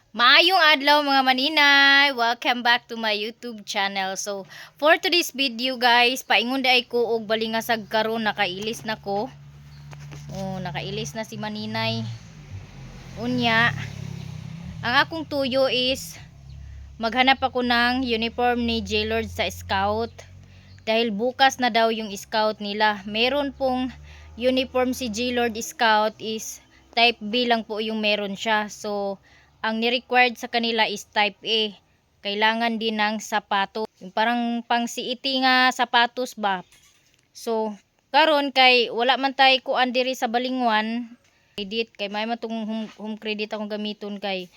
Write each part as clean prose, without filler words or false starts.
Maayong adlaw mga maninay! Welcome back to my YouTube channel. So, for today's video guys, paingon day ko og balingasag karon nakailis na ko. Oh, nakailis na si maninay. Unya, ang akong tuyo is maghanap ako ng uniform ni J-Lord sa Scout. Dahil bukas na daw yung Scout nila. Meron pong uniform si J-Lord Scout is type B lang po yung meron siya. So, ang ni-required sa kanila is type A. Kailangan din ng sapato. Yung parang pang CET nga sapatos ba. So, karon kay wala man tay kuan diri sa Balingwan. Credit kay may matong home credit akong gamiton kay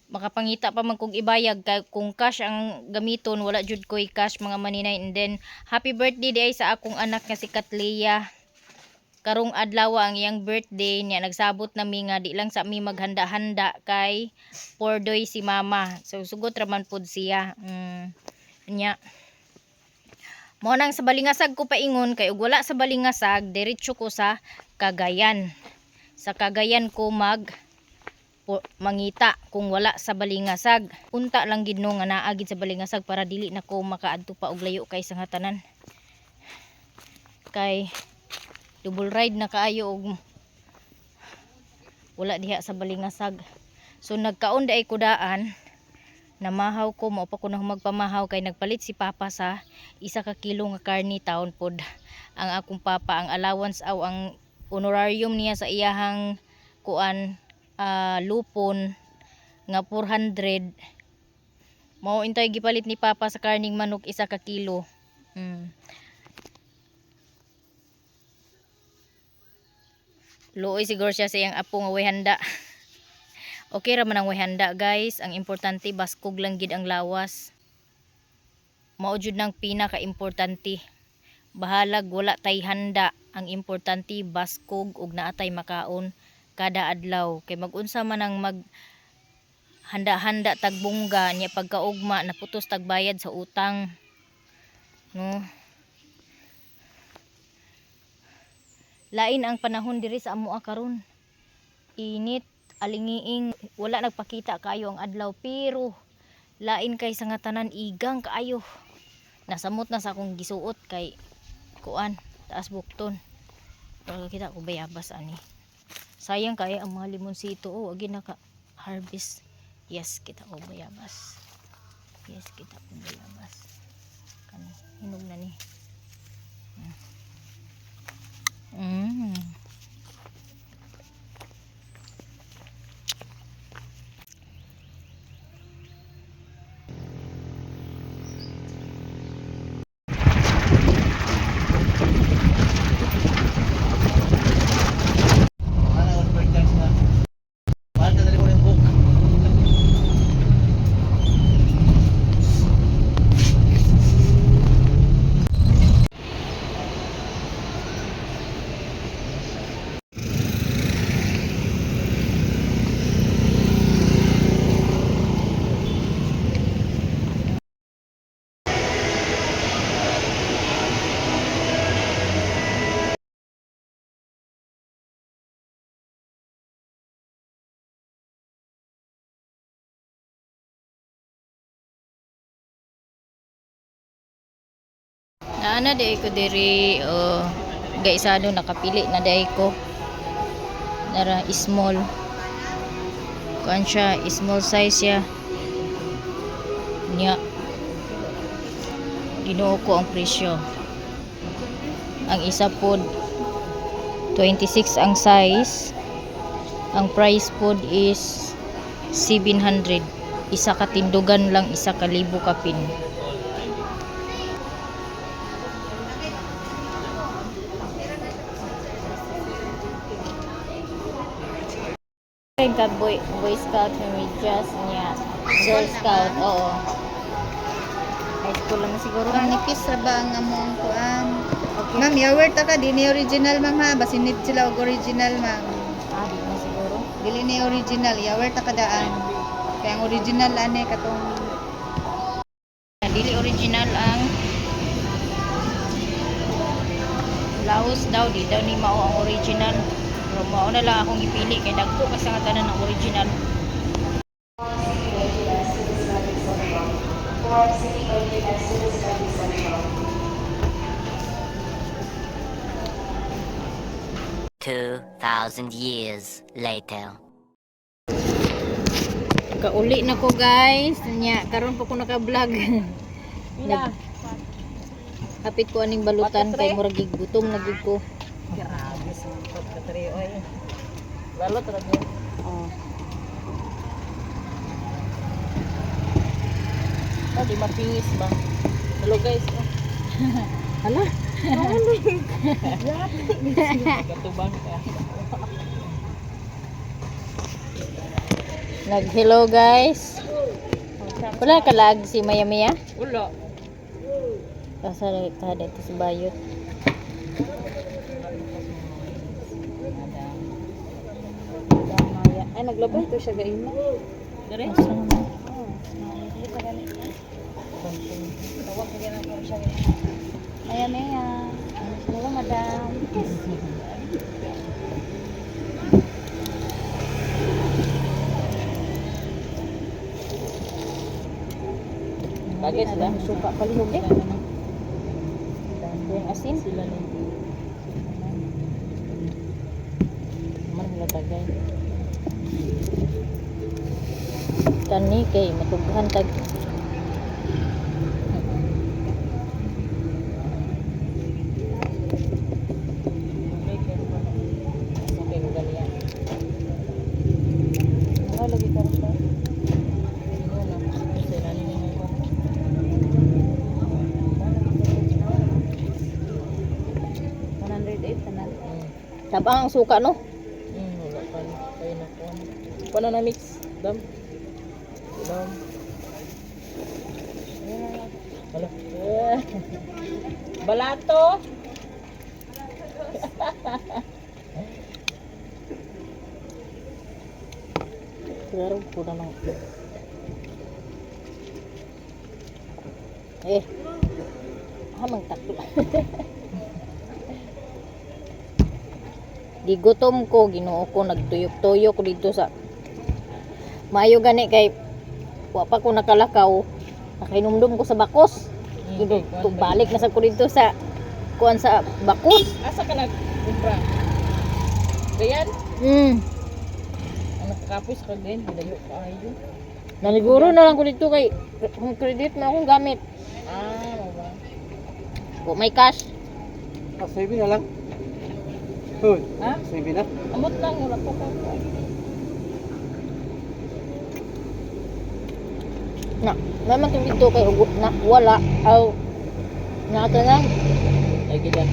makapangita pa man kog ibayag kay kung cash ang gamiton wala jud ko'y cash mga maninay. And then happy birthday day sa akong anak nga si Katleya. Karong adlaw ang iyang birthday niya, nagsabot nami nga di lang sa mi maghanda-handa kay pordoy si mama. So sugot raman pud siya. Nya. Mo nang sa Balingasag ko paingon kay ug wala sa Balingasag, diretso ko sa Cagayan. Sa Cagayan ko mangita kung wala sa Balingasag. Unta lang gid no nga naa gid sa Balingasag para dili na ko makaadto pa og layo kay sa hatanan. Kay double ride na kaayo og wala diha sa Balingasag. So nagkaon day ko daan, namahaw ko, mao pa ko na magpamahaw kay nagpalit si papa sa 1 kilo nga karni taon pod. Ang akong papa ang allowance aw ang honorarium niya sa iyahang kuan lupon nga 400. Mao intay gipalit ni papa sa karning manok 1 kilo. Luoy siguro siya sa iyang apo nga way handa. Okay ra man ang way handa guys. Ang importante baskog lang gid ang lawas. Mao jud nang pinaka importante. Bahalag wala tay handa. Ang importante baskog ug naatay makaon kada adlaw. Kay mag-unsa man ang mag handa-handa tagbungga niya pagkaugma naputos tagbayad sa utang. No. Lain ang panahon diri sa amoa karon. Init, alingiing, wala nagpakita kaayo ang adlaw pero lain kay sa nga tanan igang kaayo. Nasamot na sa akong gisuot kay kuan, taas bukton. Pero kita ko bayabas ani. Sayang kay ang mga limonsito oh, agi naka harvest. Yes, kita ko bayabas. Yes, kita ko bayabas. Kani hinog na ni. Naana day ko diri gaisado nakapili na day ko. Nara small. Kuan siya, small size siya. Nya. Ginoo ko ang presyo. Ang isa pod 26 ang size. Ang price pod is 700. Isa ka tindugan lang, 1,000 kapin. Ka boy scout medyas niya. Girl scout, oo. High school lang siguro. Nipis ra ba ang among kuan? Okay. Ma'am, yawer ta ka dini original ma'am ha, basin need sila og original ma'am. Di na siguro. Dili ni original, yawer ta ka daan. Kaya ang original ane katong Dili original ang laos daw, di daw ni mao ang original. Pero mao na lang akong ipili kay dagko kasi nga tanan ng original. Years later. Kauli na ko guys. Nya karon pa ko naka-vlog. Hapit ko aning balutan kay murag gutom na gid ko. Grabe sa pagkatri oy. Balot ra gyud. Oh. Di mapingis ba? Hello guys. Hala. Katubang ka. Nag-hello guys. Wala ka lag si Maya Maya? Ulo. Kasara ka dito sa bayot. Ay naglabay to siya gaina. Dire? Asa naman? Tawag ko yan ako siya. Maya Maya. Hello madam. Bagay sila. Suka palihog eh. Yung asin. Sila ni. Man wala tagay. Kani kay matughan tag Lagi ka rin ba? Sila ni mo. 108 tanan. Tabang ang suka no? Wala pa ni. Kaya na ko. Paano na mix? Dam. Dam. Wala. Balato. Claro po naman. Hamang takto. Di gutom ko, Ginoo ko nagtuyok-tuyok ko dito sa maayo gani kay wa pa ko nakalakaw. Nakainumdum ko sa bakos. Balik na sa ko dito sa kuan sa bakos. Asa ka nag-kumpra? Gayan? Ang nakakapos ka din. Hilayo ka ayo. Naliguro na lang ko dito kay kung credit na akong gamit. Wala. Kung may cash. Sabi na lang. Hoy, Ha? sabi na. Amot lang. Wala pa ka. Na, naman kung dito kay ugot na wala aw nata na Ay, gila.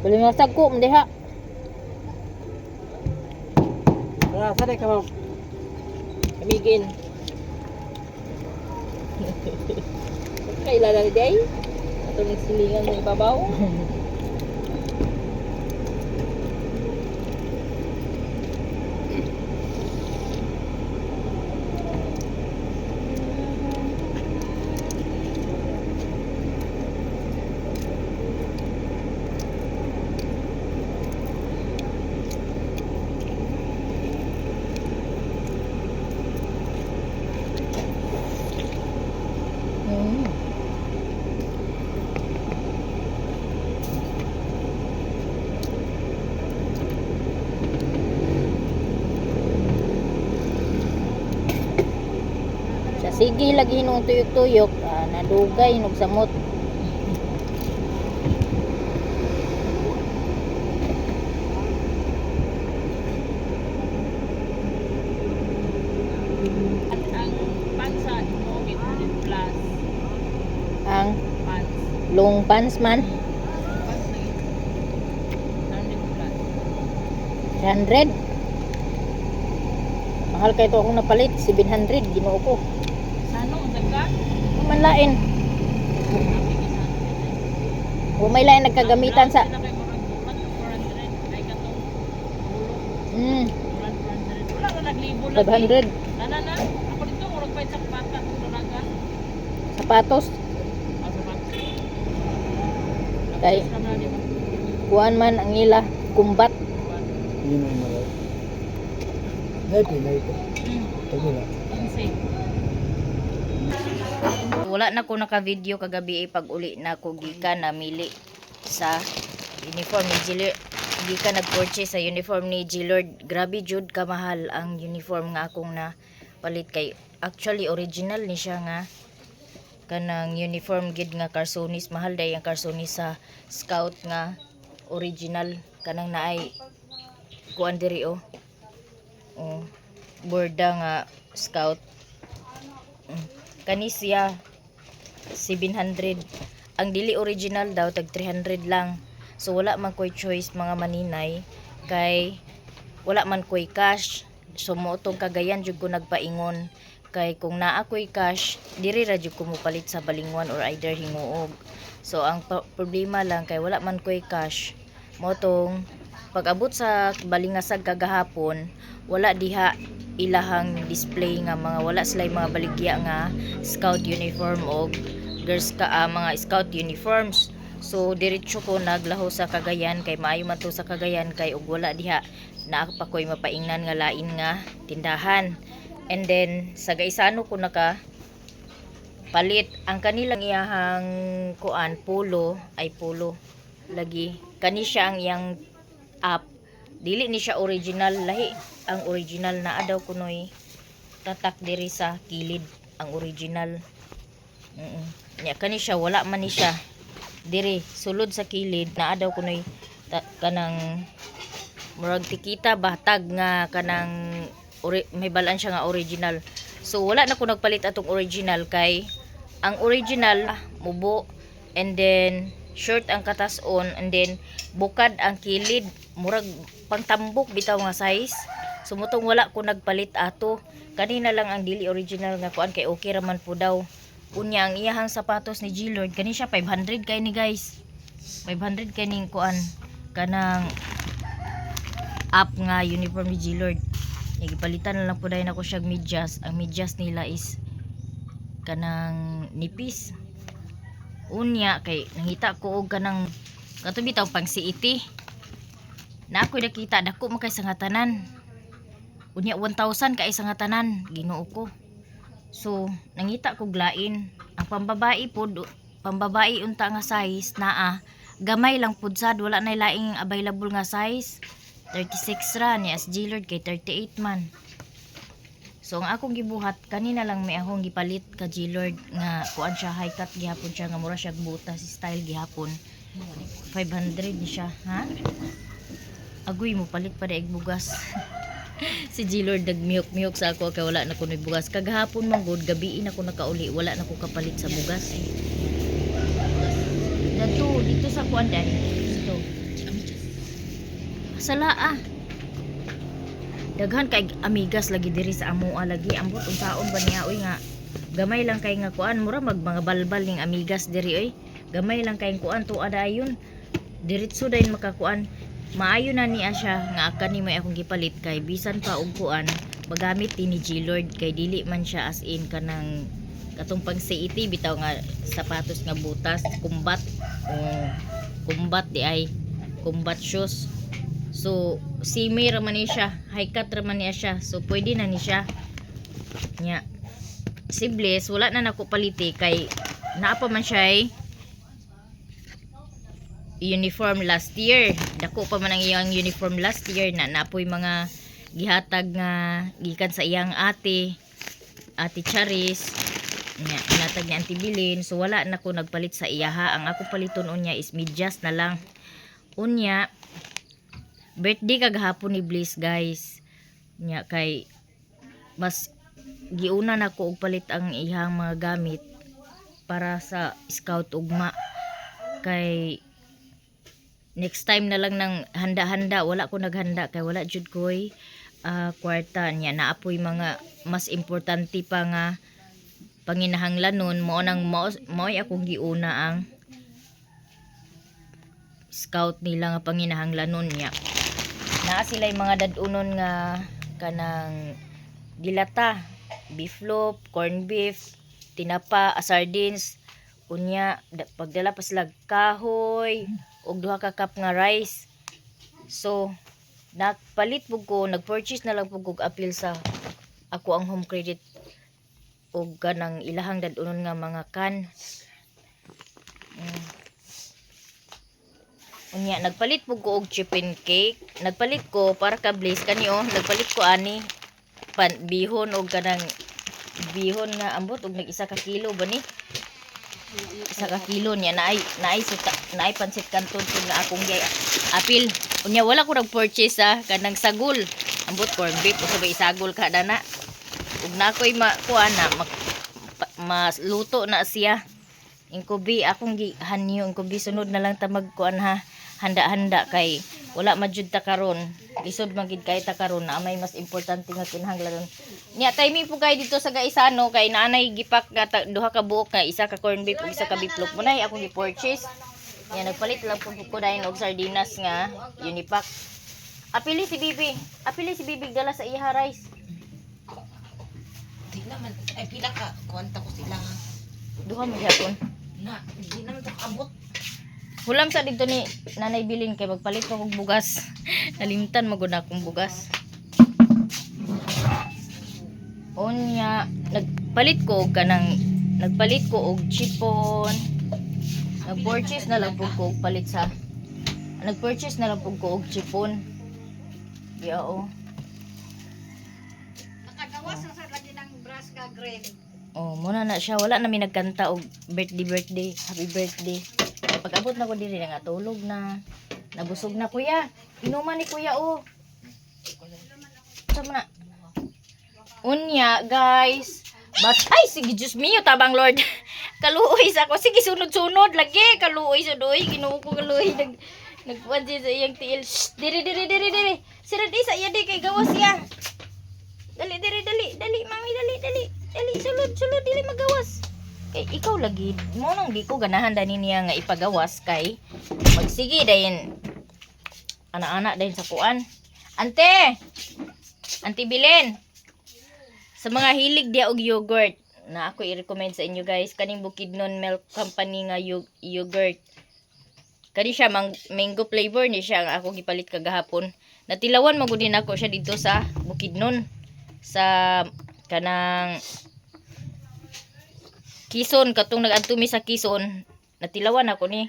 bali nga sagko mdiha. Wala, saan ka ma'am? Kamigin. Kailan na day? Ito nagsilingan ng ibabaw. Sige lagi nung tuyok-tuyok, nadugay hinog samot. At ang pansa, ito, 800 plus. Ang Pans. long pants man, Pans na ito. 100 plus. 100. Mahal kay to akong napalit, 700 Ginoo ko. Sano, ang daga? Manlain. O may lain nagkagamitan sa Wala kayo mga bulat, 400. Ay, katong ulo. 400. Wala na naglibo na. 500 Nana. Ako dito, murag pa sa pata. Tulaga. sapatos Sa pata. kay kuan man ang ila kumbat. Hindi mo malay. Nay, pinay ko. Tabi na. 15. Wala na ko naka-video kagabi pag uli na ko gikan namili sa uniform ni Gillard. Gikan nag-purchase sa uniform ni Gillard. Grabe jud kamahal ang uniform nga akong na palit kay actually original ni siya nga kanang uniform gid nga Carsonis. Mahal day ang Carsonis sa Scout nga original kanang naay kuan diri oh. Oh, borda nga Scout. Kani siya 700. Ang dili original daw tag 300 lang. So wala man koy choice mga maninay kay wala man koy cash. So mo tong Cagayan jud ko nagpaingon kay kung naa koy cash diri ra jud ko mopalit sa Balingwan or either Hinguog. So ang problema lang kay wala man koy cash. Mo tong pag-abot sa Balingasag kagahapon wala diha ilahang display nga mga wala sila mga baligya nga scout uniform o girls ka mga scout uniforms. So diretso ko naglaho sa Cagayan kay maayo man to sa Cagayan kay ug wala diha naa pa koy mapaingnan nga lain nga tindahan. And then sa Gaisano ko naka palit ang kanilang iyahang kuan polo lagi kani siya ang iyang app. Dili ni siya original, lahi ang original na adaw kunoy tatak diri sa kilid ang original. Nya kani siya wala man ni siya diri sulod sa kilid na adaw kunoy kanang murag tikita batag nga kanang may balan siya nga original. So wala na ko nagpalit atong original kay ang original mubo and then short ang katas-on and then bukad ang kilid murag pangtambok bitaw nga size. Sumutong wala ko nagpalit ato kanina lang ang dili original nga kuan kay okay raman po daw. Unya ang iyahang sapatos ni Gillard kani siya 500 kay ni guys. 500 kay ning kuan kanang up nga uniform ni Gillard. Gipalitan na lang po dahil ako siya medyas. Ang medyas nila is kanang nipis. Unya kay nangita ko og kanang kato bitaw pang siiti. Na ako nakita dako man kay sa nga tanan. Unya 1,000 kay sa nga tanan, Ginoo ko. So nangita ko glain. Ang pambabae unta nga size naa gamay lang pud sad wala na laing available nga size. 36 ra ni as Gillard kay 38 man. So ang akong gibuhat kanina lang may akong gipalit ka Gillard nga kuan siya high cut gihapon siya nga mura siya butas style gihapon. 500 ni siya, ha? Agoy mo palit pa daig bugas. Si Gillard nagmiyok-miyok sa ako kay wala na ko ni bugas. Kagahapon man gud gabi na ko nakauli wala na ko kapalit sa bugas. Dito sa kuan dai. Salaa daghan kay amigas lagi diri sa amoa lagi ambot unsaon ba niya oy nga gamay lang kay nga kuan mura mag mga balbal ning amigas diri oy gamay lang kay kuan to adayon diretso dayon makakuan maayo na niya siya nga kani may akong gipalit kay bisan pa og kuan magamit ni Gillard kay dili man siya as in kanang katong pang CET bitaw nga sapatos nga butas kumbat di ay combat shoes. So, simi raman ni siya. High cut raman niya siya. So, pwede na ni siya. Nya. Si Bliss, wala na nako paliti kay naapa man siya uniform last year. Dako pa man ang iyang uniform last year na napoy mga gihatag nga gikan sa iyang ate Charis. Nya, gihatag ni Auntie Bilin. So, wala na ko nagpalit sa iyaha. Ang ako paliton unya is medyas na lang. Unya, birthday kagahapon ni Bliss guys. Nya kay mas giuna na ko og palit ang ihang mga gamit para sa scout ugma. Kay next time na lang ng handa-handa wala ko naghanda kay wala jud koy kwarta nya naapoy mga mas importante pa nga panginahanglanon mo nang mo'y akong giuna ang scout nila nga panginahanglanon niya. Naa sila yung mga dadunon nga kanang dilata, beef loaf, corn beef, tinapa, sardines, unya pagdala pa sila kahoy og duha ka cup nga rice. So nagpalit pug ko, nagpurchase na lang pug og appeal sa ako ang home credit og kanang ilahang dadunon nga mga kan. Unya nagpalit pug ko og chicken cake. Nagpalit ko para ka blaze kani nagpalit ko ani bihon og kanang bihon nga ambot og nag-1 ka kilo ba ni? 1 ka kilo niya naay pansit kanton pud nga akong apil. Unya wala ko nag-purchase kanang sagol. Ambot corn beef o sabay isagol kada na. Ug na ako'y makuha na masluto na siya. Inkubi akong gihanyo inkubi sunod na lang ta magkuan handa-handa kay wala majud ta karon. Lisod magid kay ta karon na may mas importante nga kinahanglan. Nya timing po kay dito sa Gaisano kay naanay gipak nga duha ka buok nga 1 ka corn beef ug 1 ka beef loaf mo nay akong gi-purchase. Nya nagpalit lang pud ko dayon og sardinas nga unipack. Apili si Bibi dala sa iha rice. Di naman, ay pila ka, kuwanta ko sila nga. Duha mo gyapon. Na, di naman ito abot. Hulam sa dito ni Nanay Bilin kay magpalit ko og bugas. Nalimtan magud akong bugas. Unya nagpalit ko og chipon. Nag-purchase na lang pug ko og palit sa. Nag-purchase na lang pug ko og chipon. Yao. Nakagawas na sa lagi ng brush ka green. Muna na siya. Wala namin nagkanta og birthday. Happy birthday. Pag abot na ko diri nga tulog na. Nabusog na kuya. Inuman ni kuya Sama na. Unya guys. Ay sige Diyos mio tabang Lord. Kaluoy sa ako. Sige sunod-sunod lagi. Kaluoy sudoy. Ginuo ko kaluoy. Nagpuan siya sa iyang tiil. Shhh! Diri. Sira di sa iya di kay gawas siya. Dali. Mami, dali. Sulod. Dili magawas. Kay ikaw lagi. Mo nang di ko ganahan dani niya nga ipagawas kay magsige dayon. Anak-anak dayon sa kuan. Ante Bilin. Sa mga hilig dia og yogurt na ako i-recommend sa inyo guys. Kaning Bukidnon Milk Company nga yogurt. Kani siya mango flavor ni siya nga ako gipalit kagahapon. Natilawan magud din ako siya dito sa Bukidnon sa kanang Quezon katong nag-adtumi sa Quezon. Natilawan ako ni.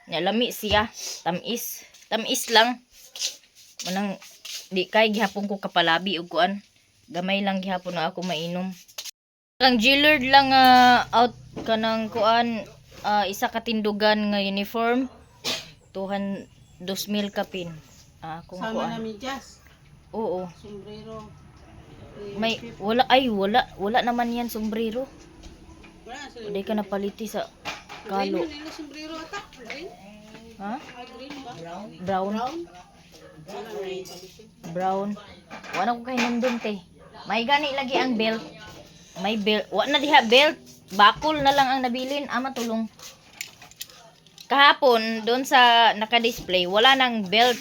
Nya lami siya, tamis lang. Manang di kay gihapon ko kapalabi og kuan. Gamay lang gihapon na ako mainom. Kang Gillard lang out kanang kuan 1 ka tindugan nga uniform. 2,000 kapin. Kung Sama kuan. na medyas, Oo. sombrero. May wala naman yan sombrero. Wala sila. Hindi ka napaliti sa kalo. Nila sombrero ata. Green? Ha? Green ba? Brown. Wala ko kay nandun te. May gani lagi ang belt. May belt. Wala na diha belt. Bakol na lang ang nabilin. Matulong. Kahapon doon sa naka-display wala nang belt.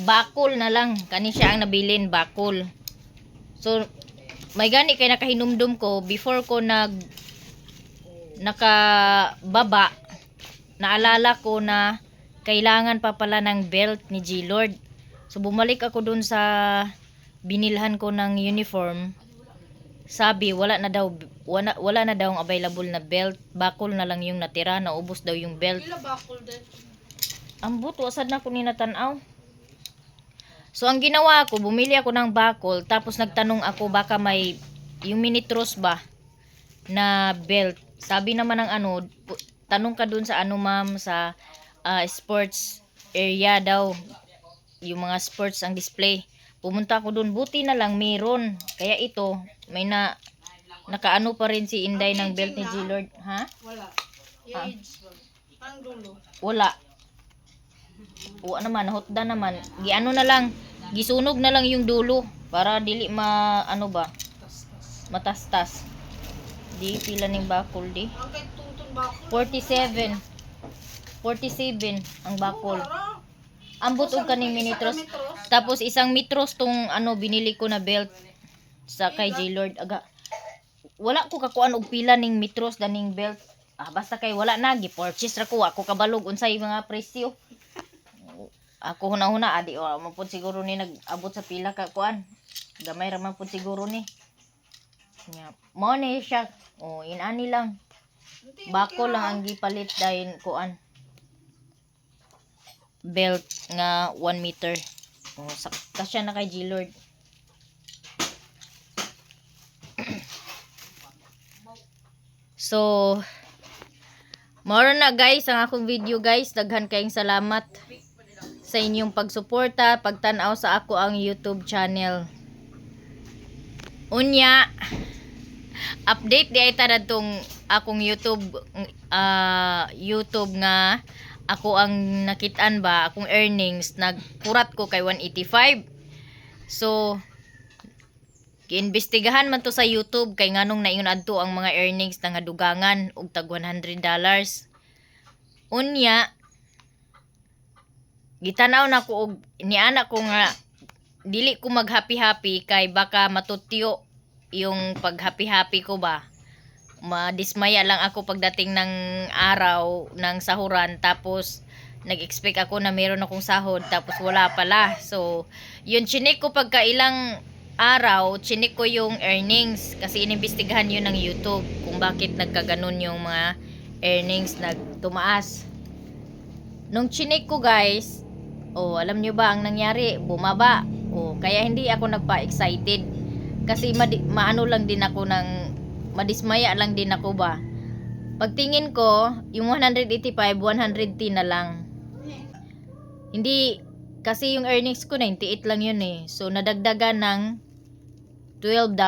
Bakol na lang. Kani siya ang nabilin. Bakol. So may gani kay nakahinumdum ko before ko nakababa. Naalala ko na kailangan pa pala ng belt ni G-Lord. So bumalik ako dun sa binilhan ko ng uniform. Sabi wala na daw ang available na belt. Bakol na lang yung natira. Naubos daw yung belt. Ila bakol din. Ambot wasad na ko ni natanaw. So ang ginawa ko, bumili ako ng bakol. Tapos nagtanong ako baka may yung minitros ba na belt. Sabi naman ng tanong ka dun sa ma'am sa sports area daw. Yung mga sports ang display. Pumunta ako dun, buti na lang meron. Kaya ito, may nakaano pa rin si Inday ng belt ni G-Lord. Ha? Wala. Pang dulo. Wala. Uwa naman, hotda naman. Giano na lang, gisunog na lang yung dulo. Para dili matastas. Di pila ning bakol di. Ang kay tuntun bakol. 47 ang bakol. Ambot og kaning minitros. Tapos 1 metros tong binili ko na belt sa kay J-Lord. Aga. Wala ko kakuan og pila ning metros daning belt. Basta kay wala na gi-purchase ra ko. Ako kabalog unsay mga presyo. Ako huna-huna mapud siguro ni nag-abot sa pila ka kuan. Gamay ra man pud siguro ni. Nya, mo ni siya. Oh, inani lang. Bako lang ang gipalit dahil kuan. Belt nga 1 meter. Oh, sakta siya na kay G-Lord. So, moro na guys ang akong video guys. Daghan kayong salamat sa inyong pagsuporta, pagtan-aw sa ako ang YouTube channel. Unya, update di ay tong akong YouTube YouTube nga ako ang nakitaan ba akong earnings nagkurat ko kay 185. So giimbestigahan man to sa YouTube kay nganong naingon adto ang mga earnings nga dugangan og tag $100. Unya gitanaw na ko og niana ko nga dili ko mag happy kay baka matutyo yung pag happy ko ba. Madismaya lang ako pagdating ng araw ng sahuran tapos nag-expect ako na meron akong sahod tapos wala pala. So, yun chinik ko pagka ilang araw, chinik ko yung earnings kasi inimbestigahan yun ng YouTube kung bakit nagkaganon yung mga earnings nagtumaas. Nung chinik ko guys, alam nyo ba ang nangyari? Bumaba. Kaya hindi ako nagpa-excited kasi maano lang din ako ng madismaya lang din ako ba. Pagtingin ko, yung 185, 110 na lang. Hindi, kasi yung earnings ko 98 lang yun eh. So, nadagdagan ng $12.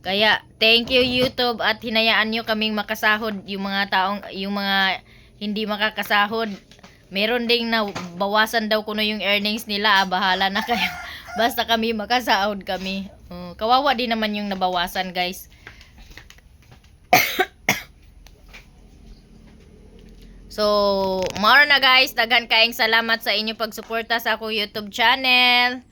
Kaya, thank you YouTube at hinayaan nyo kaming makasahod yung mga hindi makakasahod. Meron ding na bawasan daw kuno yung earnings nila. Bahala na kayo. Basta kami makasahod kami. Kawawa din naman yung nabawasan guys. So, maro na guys. Daghan kaayong salamat sa inyong pagsuporta sa akong YouTube channel.